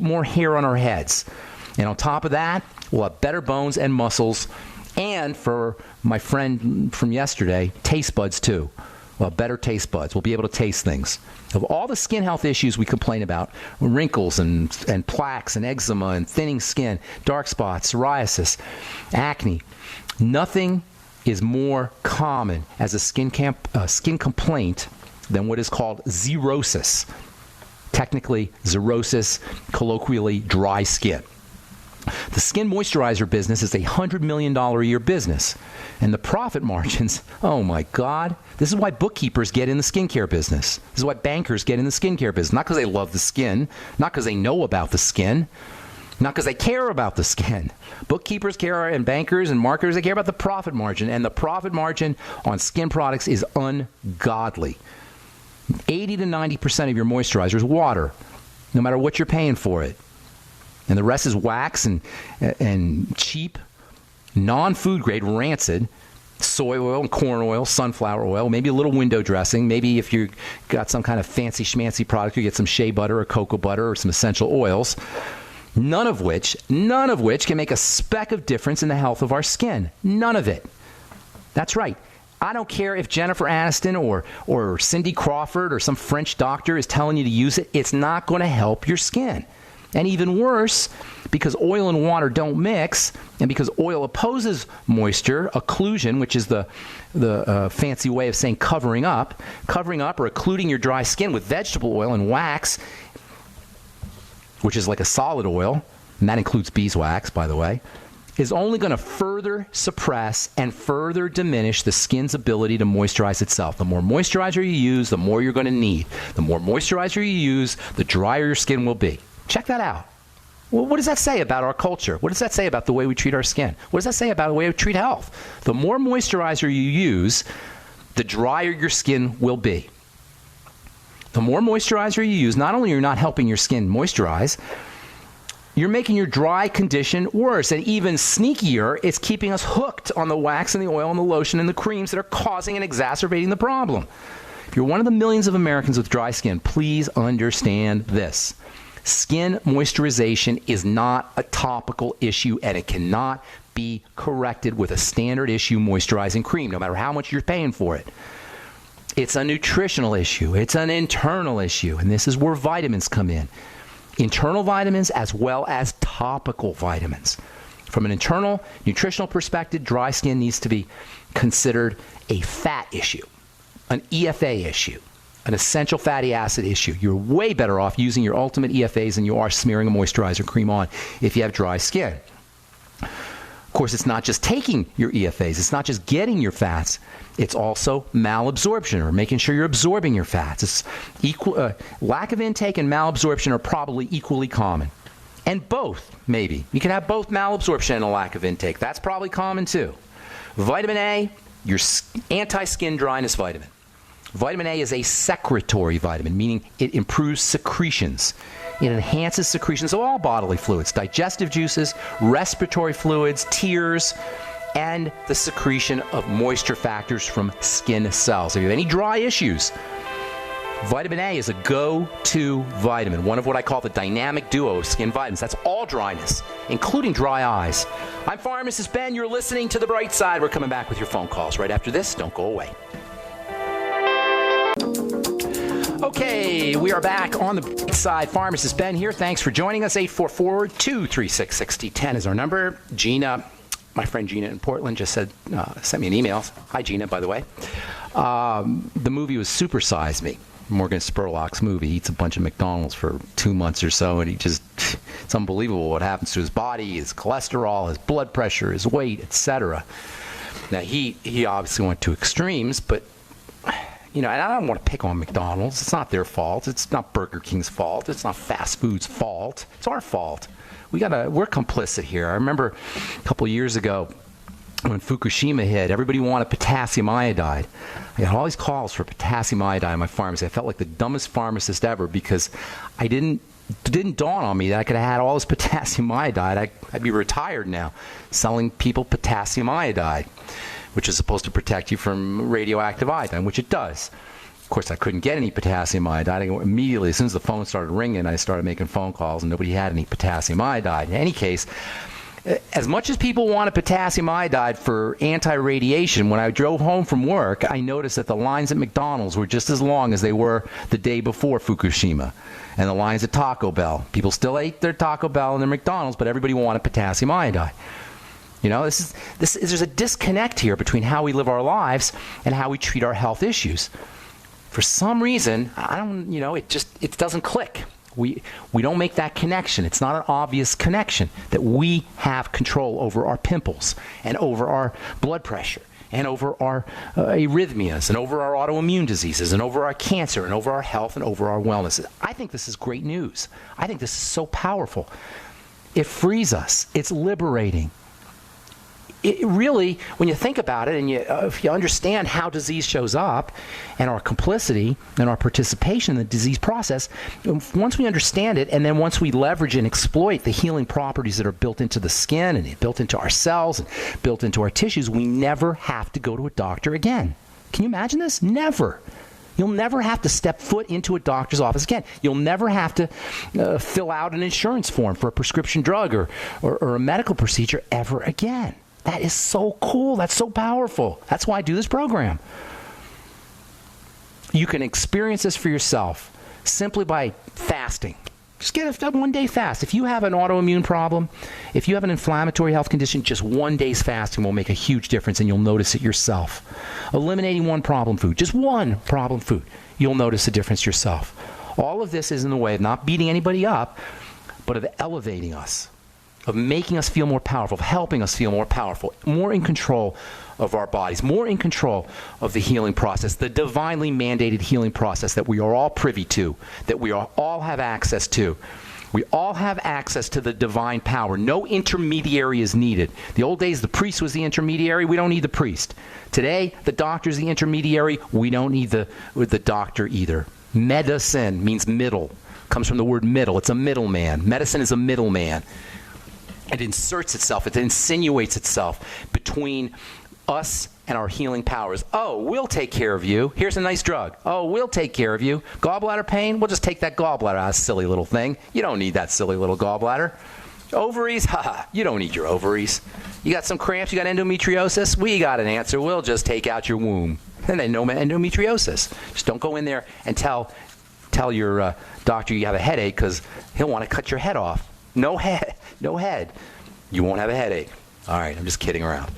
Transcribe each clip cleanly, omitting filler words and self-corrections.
more hair on our heads. And on top of that, we'll have better bones and muscles. And for my friend from yesterday, taste buds too. We'll have better taste buds. We'll be able to taste things. Of all the skin health issues we complain about, wrinkles and plaques and eczema and thinning skin, dark spots, psoriasis, acne, nothing is more common as a skin complaint than what is called xerosis. Technically, xerosis, colloquially, dry skin. The skin moisturizer business is a $100 million a year business. And the profit margins, oh my God, this is why bookkeepers get in the skincare business. This is why bankers get in the skincare business. Not because they love the skin, not because they know about the skin, not because they care about the skin. Bookkeepers care, and bankers and marketers, they care about the profit margin. And the profit margin on skin products is ungodly. 80 to 90% of your moisturizer is water, no matter what you're paying for it. And the rest is wax and cheap, non-food grade, rancid soy oil and corn oil, sunflower oil, maybe a little window dressing. Maybe if you got some kind of fancy schmancy product, you get some shea butter or cocoa butter or some essential oils. None of which can make a speck of difference in the health of our skin. None of it. That's right. I don't care if Jennifer Aniston or Cindy Crawford or some French doctor is telling you to use it. It's not going to help your skin. And even worse, because oil and water don't mix, and because oil opposes moisture, occlusion, which is the fancy way of saying covering up or occluding your dry skin with vegetable oil and wax, which is like a solid oil, and that includes beeswax, by the way, is only going to further suppress and further diminish the skin's ability to moisturize itself. The more moisturizer you use, the more you're going to need. The more moisturizer you use, the drier your skin will be. Check that out. Well, what does that say about our culture? What does that say about the way we treat our skin? What does that say about the way we treat health? The more moisturizer you use, the drier your skin will be. The more moisturizer you use, not only are you not helping your skin moisturize, you're making your dry condition worse. And even sneakier, it's keeping us hooked on the wax and the oil and the lotion and the creams that are causing and exacerbating the problem. If you're one of the millions of Americans with dry skin, please understand this. Skin moisturization is not a topical issue, and it cannot be corrected with a standard issue moisturizing cream, no matter how much you're paying for it. It's a nutritional issue. It's an internal issue, and this is where vitamins come in. Internal vitamins as well as topical vitamins. From an internal nutritional perspective, dry skin needs to be considered a fat issue, an EFA issue, an essential fatty acid issue. You're way better off using your ultimate EFAs than you are smearing a moisturizer cream on if you have dry skin. Of course, it's not just taking your EFAs. It's not just getting your fats. It's also malabsorption, or making sure you're absorbing your fats. It's lack of intake and malabsorption are probably equally common. And both, maybe. You can have both malabsorption and a lack of intake. That's probably common too. Vitamin A, your anti-skin dryness vitamin. Vitamin A is a secretory vitamin, meaning it improves secretions. It enhances secretions of all bodily fluids, digestive juices, respiratory fluids, tears, and the secretion of moisture factors from skin cells. If you have any dry issues, vitamin A is a go-to vitamin, one of what I call the dynamic duo of skin vitamins. That's all dryness, including dry eyes. I'm Pharmacist Ben. You're listening to The Bright Side. We're coming back with your phone calls right after this. Don't go away. Okay, we are back on The Bright Side. Pharmacist Ben here. Thanks for joining us. 844-236-6010 is our number. Gina, my friend Gina in Portland, just sent me an email. Hi, Gina, by the way. The movie was Super Size Me. Morgan Spurlock's movie. He eats a bunch of McDonald's for 2 months or so, and it's unbelievable what happens to his body, his cholesterol, his blood pressure, his weight, etc. Now, he obviously went to extremes, but and I don't want to pick on McDonald's. It's not their fault. It's not Burger King's fault. It's not fast food's fault. It's our fault. We're complicit here. I remember a couple of years ago when Fukushima hit, everybody wanted potassium iodide. I got all these calls for potassium iodide in my pharmacy. I felt like the dumbest pharmacist ever because it didn't dawn on me that I could have had all this potassium iodide. I'd be retired now selling people potassium iodide, which is supposed to protect you from radioactive iodine, which it does. Of course, I couldn't get any potassium iodide. Immediately, as soon as the phone started ringing, I started making phone calls, and nobody had any potassium iodide. In any case, as much as people wanted potassium iodide for anti-radiation, when I drove home from work, I noticed that the lines at McDonald's were just as long as they were the day before Fukushima. And the lines at Taco Bell. People still ate their Taco Bell and their McDonald's, but everybody wanted potassium iodide. There's a disconnect here between how we live our lives and how we treat our health issues. For some reason, it doesn't click. We don't make that connection. It's not an obvious connection that we have control over our pimples and over our blood pressure and over our arrhythmias and over our autoimmune diseases and over our cancer and over our health and over our wellness. I think this is great news. I think this is so powerful. It frees us. It's liberating. It really, when you think about it and if you understand how disease shows up and our complicity and our participation in the disease process, once we understand it and then once we leverage and exploit the healing properties that are built into the skin and built into our cells and built into our tissues, we never have to go to a doctor again. Can you imagine this? Never. You'll never have to step foot into a doctor's office again. You'll never have to fill out an insurance form for a prescription drug or a medical procedure ever again. That is so cool. That's so powerful. That's why I do this program. You can experience this for yourself simply by fasting. Just get a one-day fast. If you have an autoimmune problem, if you have an inflammatory health condition, just one day's fasting will make a huge difference, and you'll notice it yourself. Eliminating one problem food, just one problem food, you'll notice a difference yourself. All of this is in the way of not beating anybody up, but of elevating us, of making us feel more powerful, of helping us feel more powerful, more in control of our bodies, more in control of the healing process, the divinely mandated healing process that we are all privy to, that we all have access to. We all have access to the divine power. No intermediary is needed. The old days, the priest was the intermediary. We don't need the priest. Today, the doctor is the intermediary. We don't need the doctor either. Medicine means middle. Comes from the word middle. It's a middleman. Medicine is a middleman. It inserts itself, it insinuates itself between us and our healing powers. Oh, we'll take care of you. Here's a nice drug. Oh, we'll take care of you. Gallbladder pain? We'll just take that gallbladder out, silly little thing. You don't need that silly little gallbladder. Ovaries? Haha, you don't need your ovaries. You got some cramps? You got endometriosis? We got an answer. We'll just take out your womb. And then no endometriosis. Just don't go in there and tell your doctor you have a headache because he'll want to cut your head off. No head. You won't have a headache. All right, I'm just kidding around.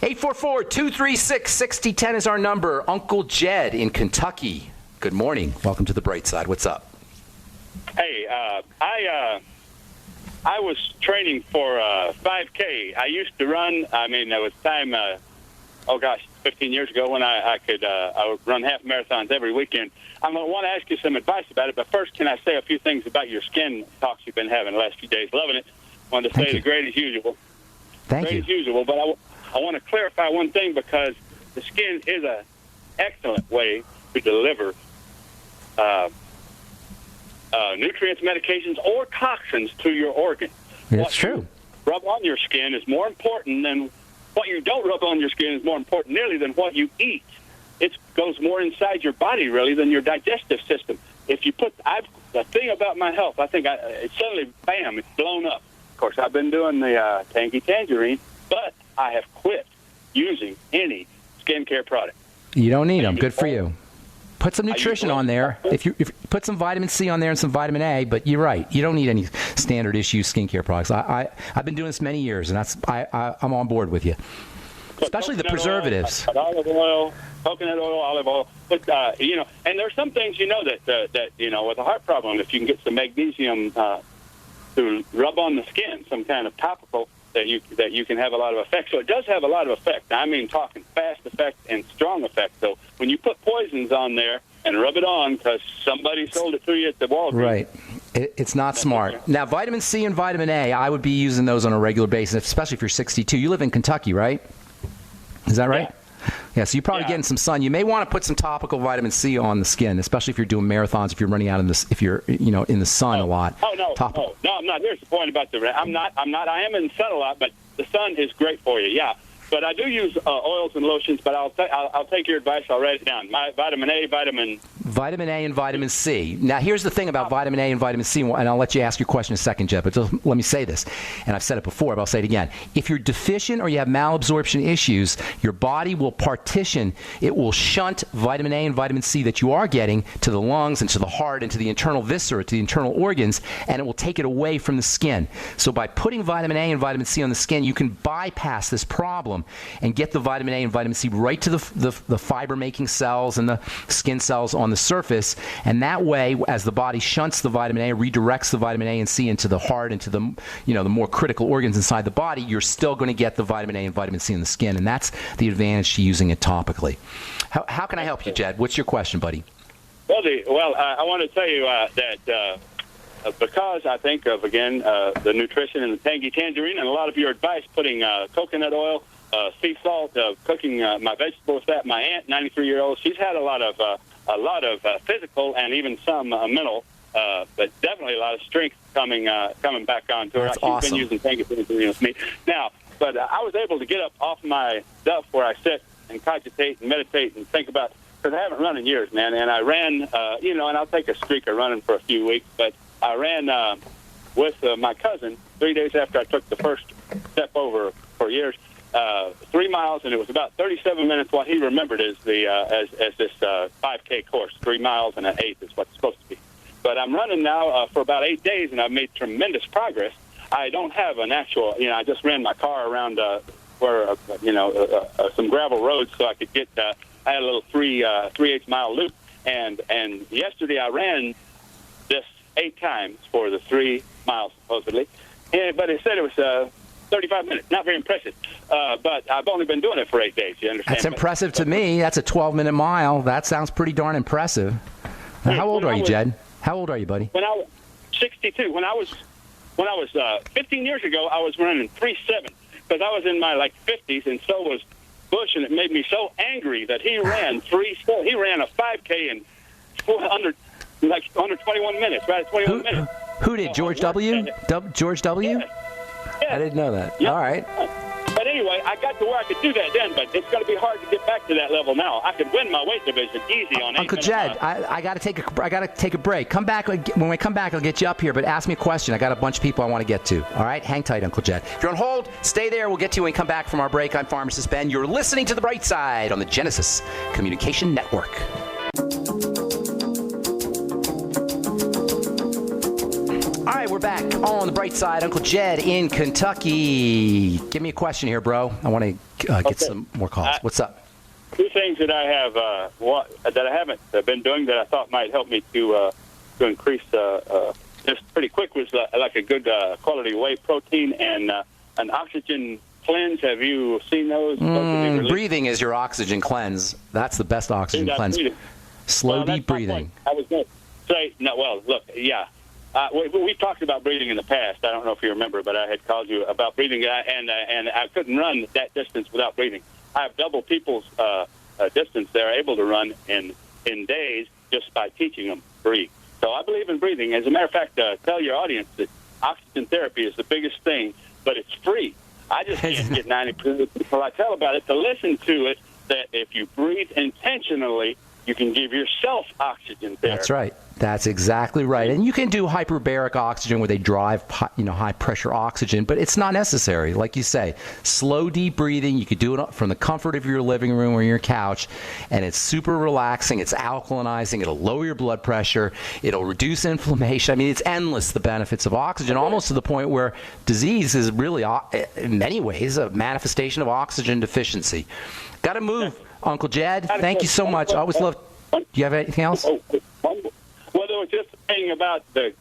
844-236-6010 is our number. Uncle Jed in Kentucky. Good morning. Welcome to the bright side. What's up? Hey, I was training for 5K. I used to run. I mean, there was time, 15 years ago when I would run half marathons every weekend. I'm going to want to ask you some advice about it, but first, can I say a few things about your skin talks you've been having the last few days? Loving it. Wanted to say the great as usual. Thank you. Great as usual, but I want to clarify one thing because the skin is an excellent way to deliver nutrients, medications, or toxins to your organs. That's true. Rub on your skin is more important than what you don't rub on your skin is more important nearly than what you eat. It goes more inside your body, really, than your digestive system. If you put, the thing about my health, I think it's suddenly, bam, it's blown up. Of course, I've been doing the Tangy Tangerine, but I have quit using any skincare product. You don't need them. Good for you. Put some nutrition on there. If you put some vitamin C on there and some vitamin A, but you're right. You don't need any standard issue skincare products. I've been doing this many years, and I'm on board with you. Especially the preservatives. Olive oil, coconut oil, olive oil. But, and there's some things, that with a heart problem, if you can get some magnesium to rub on the skin, some kind of topical, that you can have a lot of effect. So it does have a lot of effect. I mean, talking fast effect and strong effect. So when you put poisons on there and rub it on because somebody sold it to you at the Walgreens. Right. It's not smart. Now, vitamin C and vitamin A, I would be using those on a regular basis, especially if you're 62. You live in Kentucky, right? Is that right? Yeah, so you're probably getting some sun. You may want to put some topical vitamin C on the skin, especially if you're doing marathons, if you're running out in this, if you're, in the sun a lot. Oh, no, I'm not. Here's the point about I am in the sun a lot, but the sun is great for you, yeah. But I do use oils and lotions. But I'll take your advice. I'll write it down. My vitamin A, Vitamin A and vitamin C. Now, here's the thing about vitamin A and vitamin C, and I'll let you ask your question in a second, Jeff, but just let me say this, and I've said it before, but I'll say it again. If you're deficient or you have malabsorption issues, your body will partition, it will shunt vitamin A and vitamin C that you are getting to the lungs and to the heart and to the internal viscera, to the internal organs, and it will take it away from the skin. So by putting vitamin A and vitamin C on the skin, you can bypass this problem and get the vitamin A and vitamin C right to the fiber-making cells and the skin cells on the surface, and that way, as the body shunts the vitamin A, redirects the vitamin A and C into the heart, into the the more critical organs inside the body, you're still going to get the vitamin A and vitamin C in the skin, and that's the advantage to using it topically. How can I help you, Jed? What's your question, buddy? Well, I want to tell you that because I think of, again, the nutrition and the tangy tangerine, and a lot of your advice, putting coconut oil, sea salt, cooking my vegetables. That my aunt, 93-year-old, she's had a lot of physical and even some mental, but definitely a lot of strength coming back onto her. That's She's awesome. been using tangy tangerine with me now, but I was able to get up off my duff where I sit and cogitate and meditate and think about, because I haven't run in years, man, and I ran, and I'll take a streak of running for a few weeks, but I ran with my cousin 3 days after I took the first step over for years, 3 miles, and it was about 37 minutes. What he remembered as this 5K course, 3 miles and an eighth is what it's supposed to be. But I'm running now for about 8 days, and I've made tremendous progress. I don't have an actual, I just ran my car around where some gravel roads so I could get. I had a little 3/8 mile loop, and yesterday I ran this 8 times for the 3 miles supposedly, but it said it was 35 minutes. Not very impressive, but I've only been doing it for 8 days. You understand? That's impressive to me. That's a 12-minute mile. That sounds pretty darn impressive. Now, how old are you, Jed? How old are you, buddy? When I was 62. When I was 15 years ago, I was running 3.7 because I was in my 50s, and so was Bush, and it made me so angry that he ran 3.4. He ran a 5K in under 21 minutes, right? 21 minutes. Who did? George W? George W? Yes. I didn't know that. Yep. All right. But anyway, I got to where I could do that then, but it's going to be hard to get back to that level now. I could win my weight division easy on 8 Uncle Jed, I got to take a break. Come back when we come back. I'll get you up here, but ask me a question. I got a bunch of people I want to get to. All right, hang tight, Uncle Jed. If you're on hold, stay there. We'll get to you when we come back from our break. I'm Pharmacist Ben. You're listening to The Bright Side on the Genesis Communication Network. All right, we're back on The Bright Side. Uncle Jed in Kentucky. Give me a question here, bro. I want to get some more calls. What's up? 2 things that I have that I haven't been doing that I thought might help me to increase just pretty quick was like a good quality whey protein and an oxygen cleanse. Have you seen those? Breathing is your oxygen cleanse. That's the best oxygen cleanse. Slow, deep breathing. I was going to say, no, well, look, yeah. We've talked about breathing in the past. I don't know if you remember, but I had called you about breathing, and I couldn't run that distance without breathing. I have double people's distance they're able to run in days just by teaching them breathe. So I believe in breathing. As a matter of fact, tell your audience that oxygen therapy is the biggest thing, but it's free. I just can't get 90% of people I tell about it to listen to it, that if you breathe intentionally, you can give yourself oxygen therapy. That's right. That's exactly right. And you can do hyperbaric oxygen where they drive, high pressure oxygen, but it's not necessary. Like you say, slow, deep breathing. You could do it from the comfort of your living room or your couch, and it's super relaxing. It's alkalinizing. It'll lower your blood pressure. It'll reduce inflammation. I mean, it's endless, the benefits of oxygen, almost to the point where disease is really, in many ways, a manifestation of oxygen deficiency. Got to move, Uncle Jed. Thank you so much. I always love. Do you have anything else? Well, there was just a thing about the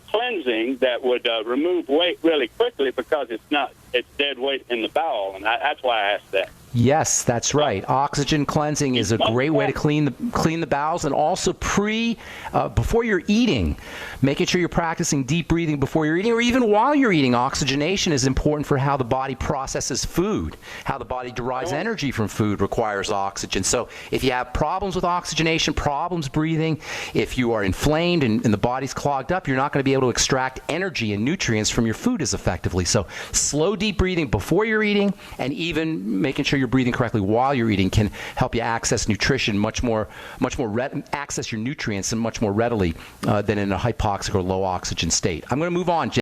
cleansing that would remove weight really quickly because it's dead weight in the bowel, and that's why I asked that. Yes, that's right. Oxygen cleansing is a great way to clean the bowels, and also before you're eating, making sure you're practicing deep breathing before you're eating, or even while you're eating. Oxygenation is important for how the body processes food. How the body derives energy from food requires oxygen. So if you have problems with oxygenation, problems breathing, if you are inflamed and the body's clogged up, you're not going to be able to extract energy and nutrients from your food as effectively. So slow, deep breathing before you're eating, and even making sure you're breathing correctly while you're eating can help you access nutrition access your nutrients and much more readily than in a hypoxic or low oxygen state. I'm going to move on.